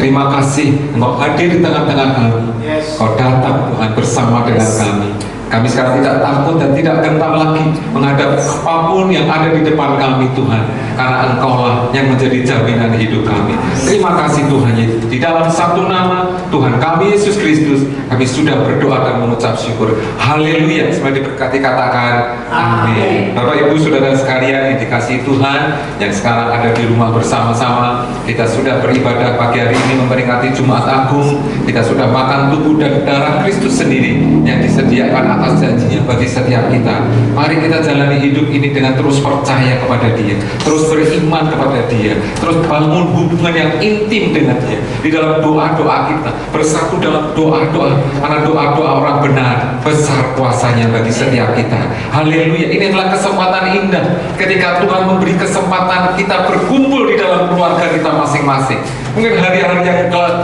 Terima kasih Engkau hadir di tengah-tengah kami. Kau datang Tuhan bersama dengan kami. Kami sekarang tidak takut dan tidak gentar lagi menghadapi apapun yang ada di depan kami Tuhan, karena Engkaulah yang menjadi jaminan hidup kami. Terima kasih Tuhan Yesus. Di dalam satu nama Tuhan kami Yesus Kristus, kami sudah berdoa dan mengucap syukur. Haleluya. Semua diberkati, katakan amin. Bapak Ibu Saudara sekalian yang dikasihi Tuhan, yang sekarang ada di rumah bersama-sama, kita sudah beribadah pagi hari ini memperingati Jumat Agung. Kita sudah makan tubuh dan darah Kristus sendiri yang disediakan atas janjinya bagi setiap kita. Mari kita jalani hidup ini dengan terus percaya kepada Dia, terus beriman kepada Dia, terus bangun hubungan yang intim dengan Dia di dalam doa-doa kita, bersatu dalam doa-doa, karena doa-doa orang benar besar kuasanya bagi setiap kita. Haleluya. Ini adalah kesempatan indah ketika Tuhan memberi kesempatan kita berkumpul di dalam keluarga kita masing-masing. Mungkin hari-hari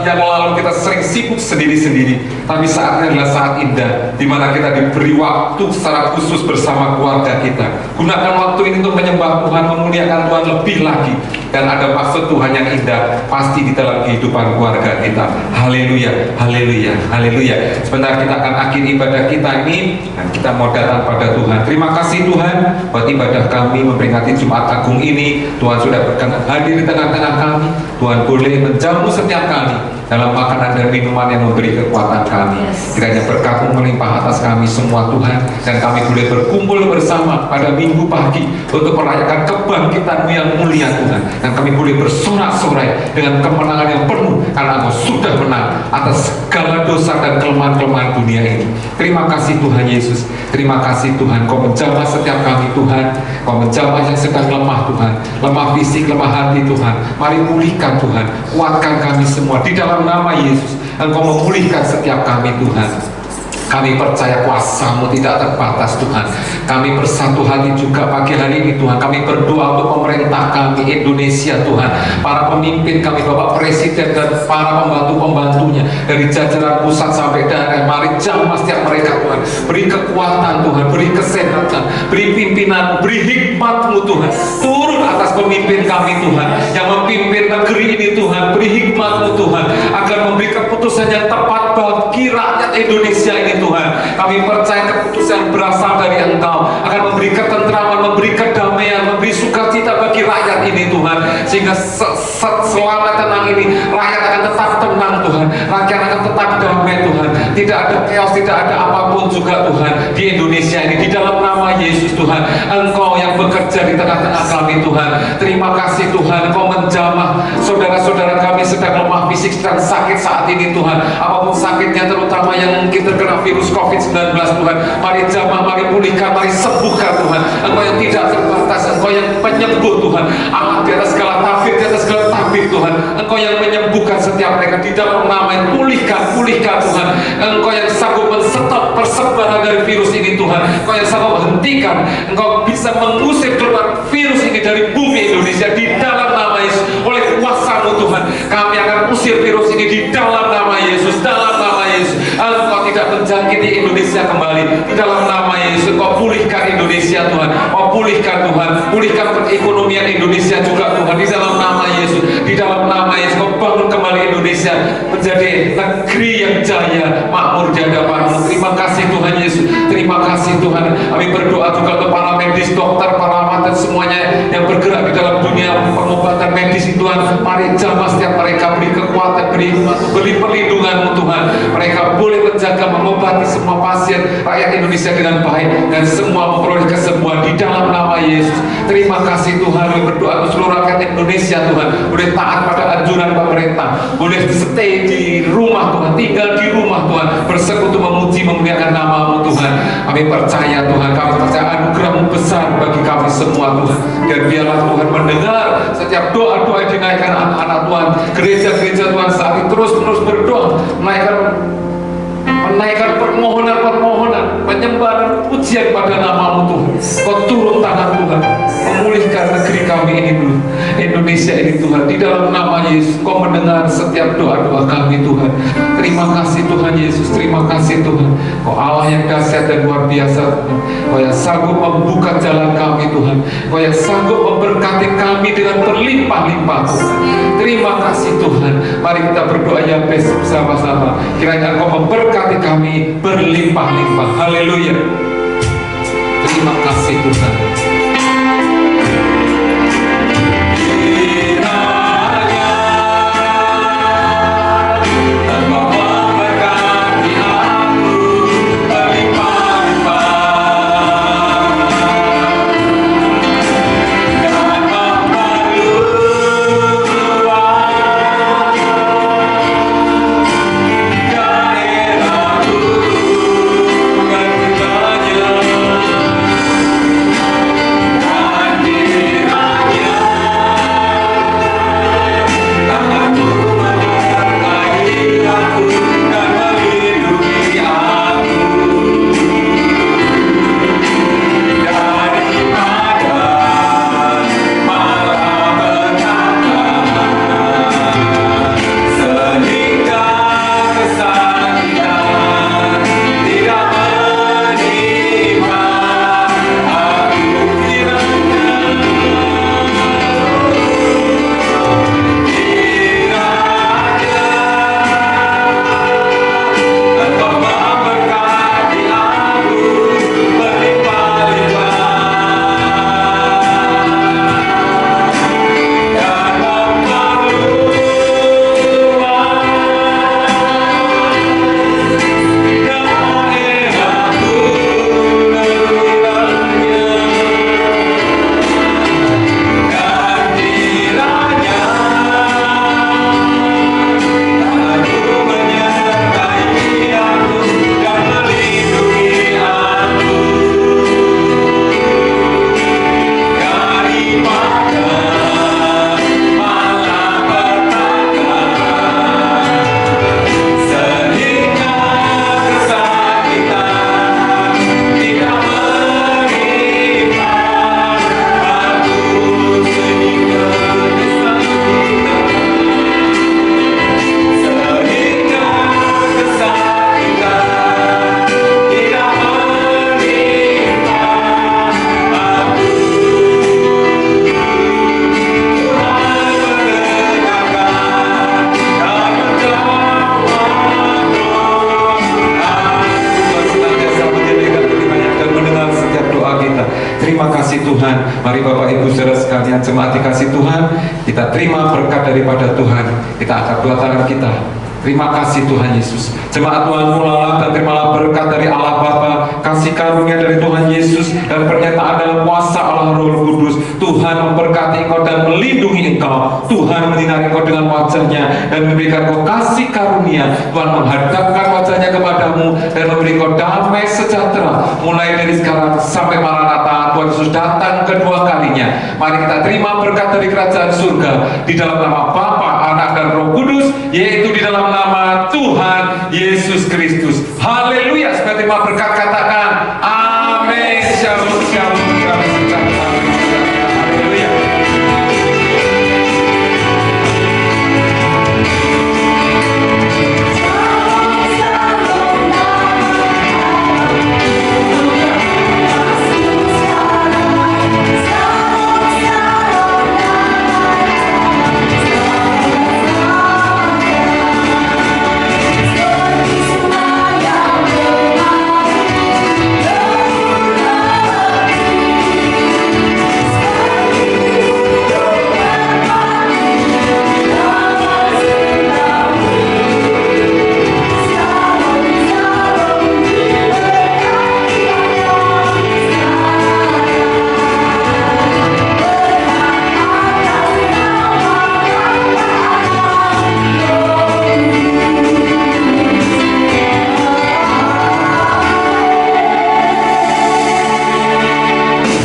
yang lalu kita sering sibuk sendiri-sendiri, tapi saatnya adalah saat indah di mana kita diberi waktu secara khusus bersama keluarga kita. Gunakan waktu ini untuk menyembah Tuhan, memuliakan Tuhan lebih lagi, dan ada maksud Tuhan yang indah pasti di dalam kehidupan keluarga kita. Haleluya, haleluya, haleluya. Sebentar kita akan akhiri ibadah kita ini dan kita mau datang pada Tuhan. Terima kasih Tuhan buat ibadah kami memperingati Jumat Agung ini. Tuhan sudah berkenan hadir di tengah-tengah kami. Tuhan boleh menjamu setiap kami dalam makanan dan minuman yang memberi kekuatan kami. Kiranya berkat-Mu melimpah atas kami semua Tuhan, dan kami boleh berkumpul bersama pada minggu pagi untuk merayakan kebangkitan-Mu yang mulia Tuhan, dan kami boleh bersorak-sorai dengan kemenangan yang penuh karena Engkau sudah menang atas segala dosa dan kelemahan-kelemahan dunia ini. Terima kasih Tuhan Yesus, terima kasih Tuhan. Kau menjamah setiap kami Tuhan, Kau menjamah yang sedang lemah Tuhan, lemah fisik, lemah hati Tuhan. Mari pulihkan Tuhan, kuatkan kami semua di dalam nama Yesus. Engkau memulihkan setiap kami Tuhan. Kami percaya kuasa-Mu tidak terbatas Tuhan. Kami bersatu hati juga pagi hari ini Tuhan. Kami berdoa untuk pemerintah kami Indonesia Tuhan, para pemimpin kami, Bapak Presiden dan para pembantu-pembantunya dari jajaran pusat sampai daerah. Mari jamah setiap mereka Tuhan. Beri kekuatan Tuhan, beri kesehatan, beri pimpinan, beri hikmat-Mu Tuhan. Turun atas pemimpin memimpin kami Tuhan, yang memimpin negeri ini Tuhan. Beri hikmat-Mu Tuhan, agar memberi keputusan yang tepat bagi rakyat Indonesia ini Tuhan. Kami percaya keputusan berasal dari Engkau, akan memberi ketentraman, memberi kedamaian, memberi sukacita bagi rakyat ini Tuhan. Sehingga selama tenang ini, rakyat akan tetap tenang Tuhan, rakyat akan tetap damai Tuhan. Tidak ada chaos, tidak ada apapun juga Tuhan di Indonesia ini. Di dalam nama Yesus Tuhan, Engkau yang bekerja di tengah-tengah kami Tuhan. Terima kasih Tuhan, Engkau menjamah saudara-saudara kami sedang lemah fisik, sedang sakit saat ini Tuhan. Apapun sakitnya, terutama yang mungkin terkena virus COVID-19 Tuhan, mari jamah, mari pulihkan, mari sembuhkan Tuhan. Engkau yang tidak terbatas, Engkau yang penyembuh Tuhan. Allah di atas segala tabir, di atas segala tabir Tuhan, Engkau yang menyembuhkan setiap mereka di dalam nama yang pulihkan Tuhan. Engkau yang sanggup men-stop persebaran dari virus ini Tuhan. Engkau yang sanggup hentikan, Engkau bisa mengusir keluar virus ini dari bumi Indonesia di dalam nama Yesus. Oleh kuasa-Mu Tuhan, kami akan usir virus ini di dalam nama Yesus, dalam nama Yesus. Engkau tidak menjangkiti Indonesia kembali di dalam nama Yesus. Engkau pulihkan Indonesia Tuhan, Engkau pulihkan Tuhan, pulihkan perekonomian Indonesia juga Tuhan di dalam nama Yesus. Di dalam nama Yesus, Engkau bangun kembali Indonesia menjadi negeri yang jaya, makmur di hadapan-Mu. Terima kasih Tuhan Yesus, terima kasih Tuhan. Kami berdoa juga untuk para medis, dokter, perawat dan semuanya yang bergerak di dalam dunia pengobatan medis Tuhan. Mari jamah setiap mereka, beri kekuatan, beri hikmat, beri perlindungan-Mu Tuhan. Mereka boleh menjaga, mengobati semua pasien rakyat Indonesia dengan baik, dan semua memperoleh kesembuhan di dalam nama Yesus. Terima kasih Tuhan. Kami berdoa untuk seluruh rakyat Indonesia Tuhan, boleh taat pada anjuran pemerintah, boleh stay di rumah Tuhan, tinggal di rumah Tuhan, bersekutu memuji memuliakan nama-Mu Tuhan. Kami percaya Tuhan, kami percaya anugerah-Mu besar bagi kami semua Tuhan. Dan biarlah Tuhan mendengar setiap doa-doa yang dinaikkan anak-anak Tuhan. Gereja-gereja Tuhan saat ini terus berdoa, menaikkan permohonan, penyembahan pujian pada nama-Mu Tuhan. Kau turun tangan Tuhan, memulihkan negeri kami ini dulu, Indonesia ini Tuhan. Di dalam nama Yesus, Kau mendengar setiap doa-doa kami Tuhan. Terima kasih Tuhan Yesus, terima kasih Tuhan. Kau Allah yang dahsyat dan luar biasa Tuhan. Kau yang sanggup membuka jalan kami Tuhan, Kau yang sanggup memberkati kami dengan berlimpah-limpah Tuhan. Terima kasih Tuhan. Mari kita berdoa ya bersama-sama, kiranya Engkau memberkati kami berlimpah-limpah. Haleluya. Terima kasih Tuhan. saudara sekalian, jemaat dikasih Tuhan, kita terima berkat daripada Tuhan. Kita angkat dua tangan kita. Terima kasih Tuhan Yesus. Jemaat Tuhan mulalah dan terimalah berkat dari Allah Bapa, kasih karunia dari Tuhan Yesus, dan pernyataan dalam kuasa Allah Roh Kudus. Tuhan memberkati engkau dan melindungi engkau. Tuhan menyinari engkau dengan wajahnya dan memberikan engkau kasih karunia. Tuhan menghadapkan wajahnya kepadamu dan memberi engkau damai sejahtera. Mulai dari sekarang sampai Maranatha, Tuhan Yesus datang kedua kalinya. Mari kita terima berkat dari kerajaan surga di dalam nama Bapa, Anak dan Roh Kudus, yaitu di dalam nama Tuhan Yesus Kristus. Haleluya. Seperti terima berkat, katakan amin. Shalom, shalom, damai sejahtera. Haleluya.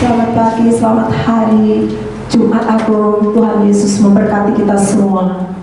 Selamat pagi, selamat hari Jumat Agung. Tuhan Yesus memberkati kita semua.